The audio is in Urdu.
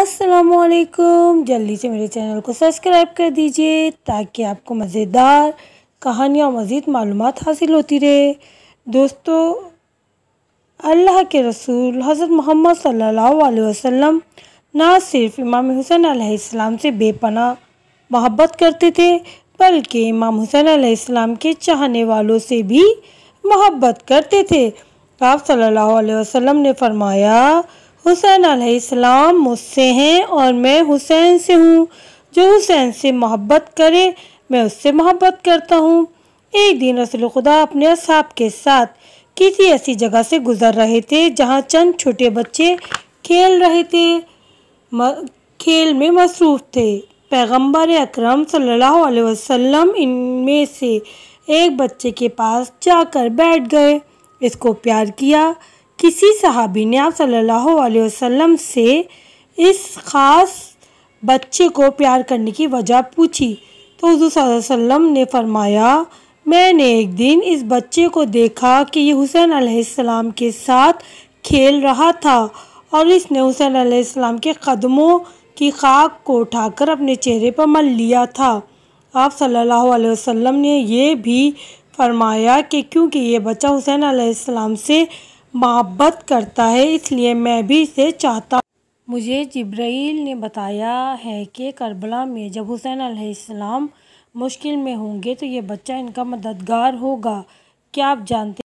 السلام علیکم، جلدی سے میرے چینل کو سبسکرائب کر دیجئے تاکہ آپ کو مزیدار کہانیاں اور مزید معلومات حاصل ہوتی رہے۔ دوستو، اللہ کے رسول حضرت محمد صلی اللہ علیہ وسلم نہ صرف امام حسین علیہ السلام سے بے پناہ محبت کرتے تھے بلکہ امام حسین علیہ السلام کے چاہنے والوں سے بھی محبت کرتے تھے۔ آپ صلی اللہ علیہ وسلم نے فرمایا، حسین علیہ السلام مجھ سے ہیں اور میں حسین سے ہوں، جو حسین سے محبت کرے میں اس سے محبت کرتا ہوں۔ ایک دن رسول خدا اپنے اصحاب کے ساتھ کسی ایسی جگہ سے گزر رہے تھے جہاں چند چھوٹے بچے کھیل رہے تھے، کھیل میں مصروف تھے۔ پیغمبر اکرم صلی اللہ علیہ وسلم ان میں سے ایک بچے کے پاس جا کر بیٹھ گئے، اس کو پیار کیا۔ کسی صحابی نے آپ صلی اللہ علیہ وسلم سے اس خاص بچے کو پیار کرنے کی وجہ پوچھی تو حضور صلی اللہ علیہ وسلم نے فرمایا، میں نے ایک دن اس بچے کو دیکھا کہ یہ حسین علیہ السلام کے ساتھ کھیل رہا تھا اور اس نے حسین علیہ السلام کے قدموں کی خاک کو اٹھا کر اپنے چہرے پر مل لیا تھا۔ آپ صلی اللہ علیہ وسلم نے یہ بھی فرمایا کہ کیونکہ یہ بچہ حسین علیہ السلام سے محبت کرتا ہے اس لیے میں بھی اسے چاہتا ہوں۔ مجھے جبرائیل نے بتایا ہے کہ کربلا میں جب حسین علیہ السلام مشکل میں ہوں گے تو یہ بچہ ان کا مددگار ہوگا۔ کیا آپ جانتے